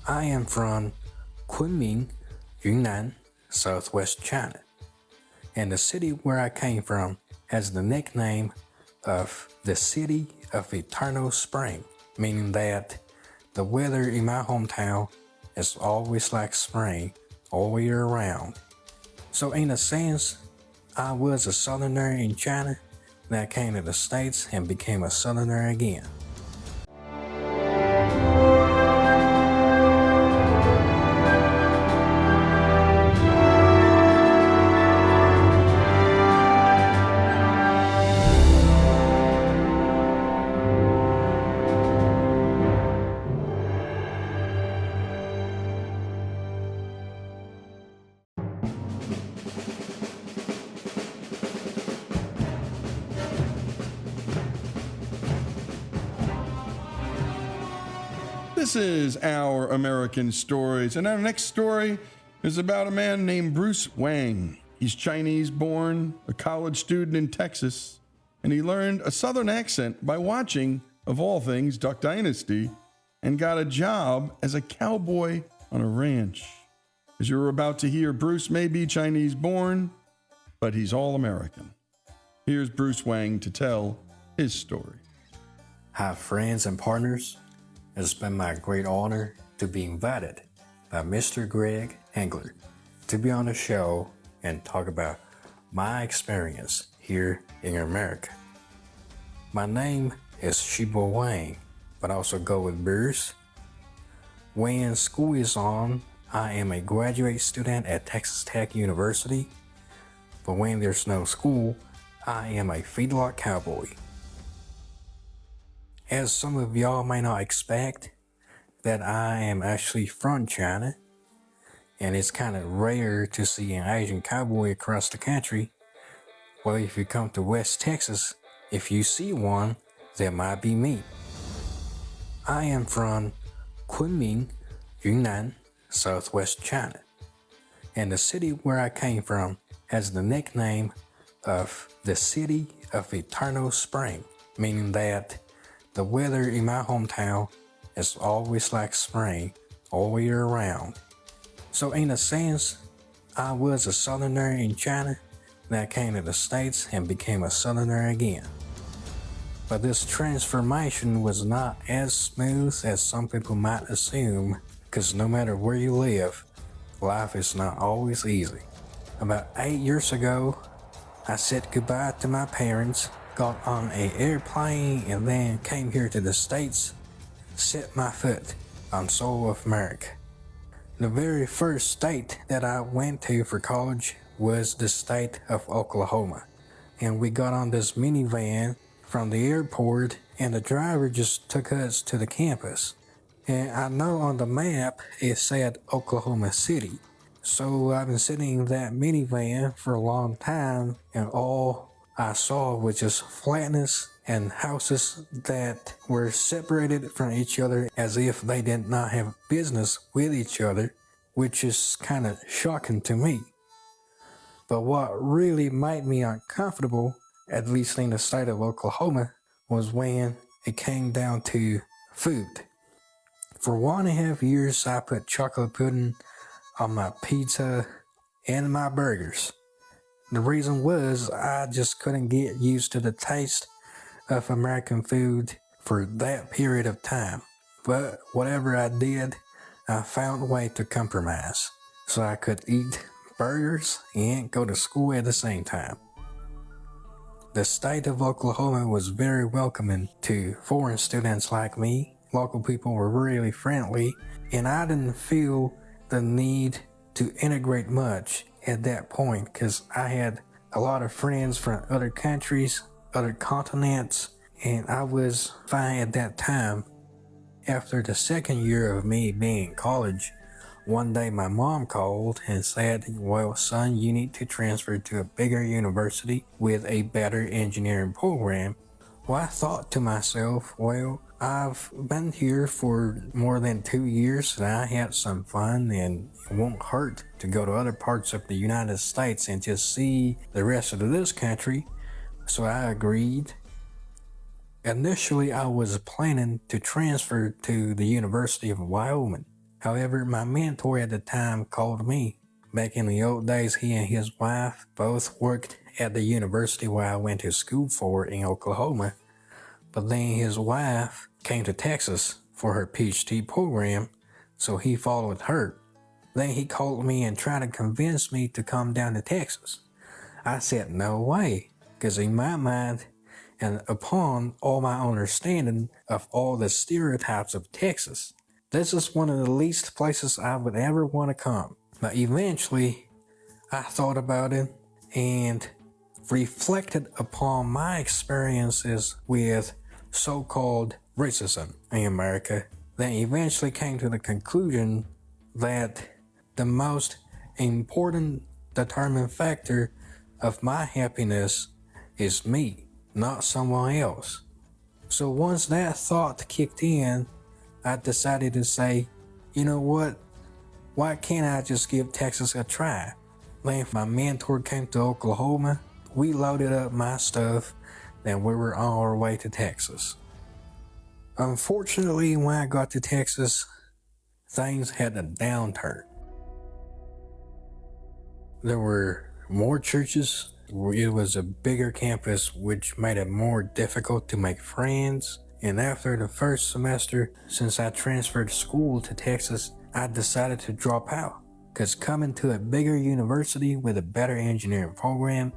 I am from Kunming, Yunnan, southwest China, and the city where I came from has the nickname of the City of Eternal Spring, meaning that the weather in my hometown is always like spring all year round. So in a sense, I was a southerner in China that came to the States and became a southerner again. This is Our American Stories, and our next story is about a man named Bruce Wang. He's Chinese born, a college student in Texas, and he learned a Southern accent by watching, of all things, Duck Dynasty, and got a job as a cowboy on a ranch. As you're about to hear, Bruce may be Chinese born, but he's all American. Here's Bruce Wang to tell his story. Hi, friends and partners. It's been my great honor to be invited by Mr. Greg Hengler to be on the show and talk about my experience here in America. My name is Shibo Wang, but I also go with Bruce. When school is on, I am a graduate student at Texas Tech University, but when there's no school, I am a feedlot cowboy. As some of y'all may not expect, that I am actually from China, and it's kind of rare to see an Asian cowboy across the country. Well, if you come to West Texas, if you see one, that might be me. I am from Kunming, Yunnan, southwest China, and the city where I came from has the nickname of the City of Eternal Spring, meaning that the weather in my hometown is always like spring all year round. So in a sense, I was a southerner in China that came to the States and became a southerner again. But this transformation was not as smooth as some people might assume, because no matter where you live, life is not always easy. About 8 years ago, I said goodbye to my parents, got on an airplane, and then came here to the States, set my foot on soil of America. The very first state that I went to for college was the state of Oklahoma. And we got on this minivan from the airport, and the driver just took us to the campus. And I know on the map it said Oklahoma City. So I've been sitting in that minivan for a long time, and all I saw was just flatness and houses that were separated from each other as if they did not have business with each other, which is kind of shocking to me. But what really made me uncomfortable, at least in the state of Oklahoma, was when it came down to food. For 1.5 years, I put chocolate pudding on my pizza and my burgers. The reason was I just couldn't get used to the taste of American food for that period of time. But whatever I did, I found a way to compromise so I could eat burgers and go to school at the same time. The state of Oklahoma was very welcoming to foreign students like me. Local people were really friendly, and I didn't feel the need to integrate much at that point because I had a lot of friends from other countries, other continents, and I was fine at that time. After the second year of me being in college, one day my mom called and said, well, son, you need to transfer to a bigger university with a better engineering program. Well, I thought to myself, well, I've been here for more than 2 years and I had some fun, and it won't hurt to go to other parts of the United States and just see the rest of this country. So I agreed. Initially, I was planning to transfer to the University of Wyoming. However, my mentor at the time called me. Back in the old days, he and his wife both worked at the university where I went to school for in Oklahoma. But then his wife came to Texas for her PhD program, so he followed her. Then he called me and tried to convince me to come down to Texas. I said no way, because in my mind, and upon all my understanding of all the stereotypes of Texas, this is one of the least places I would ever want to come. But eventually, I thought about it and reflected upon my experiences with so-called racism in America, then eventually came to the conclusion that the most important determining factor of my happiness is me, not someone else. So once that thought kicked in, I decided to say, you know what? Why can't I just give Texas a try? Then my mentor came to Oklahoma, we loaded up my stuff, and we were on our way to Texas. Unfortunately, when I got to Texas, things had a downturn. There were more churches. It was a bigger campus, which made it more difficult to make friends. And after the first semester, since I transferred school to Texas, I decided to drop out. Because coming to a bigger university with a better engineering program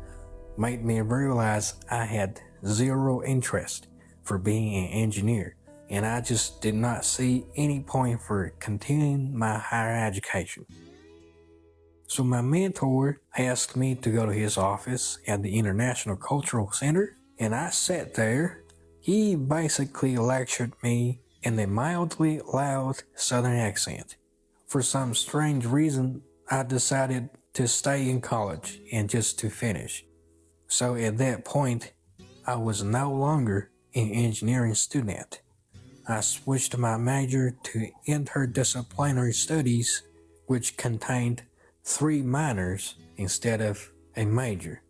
made me realize I had zero interest for being an engineer. And I just did not see any point for continuing my higher education. So my mentor asked me to go to his office at the International Cultural Center, and I sat there. He basically lectured me in a mildly loud Southern accent. For some strange reason, I decided to stay in college and just to finish. So at that point, I was no longer an engineering student. I switched my major to interdisciplinary studies, which contained 3 minors instead of a major.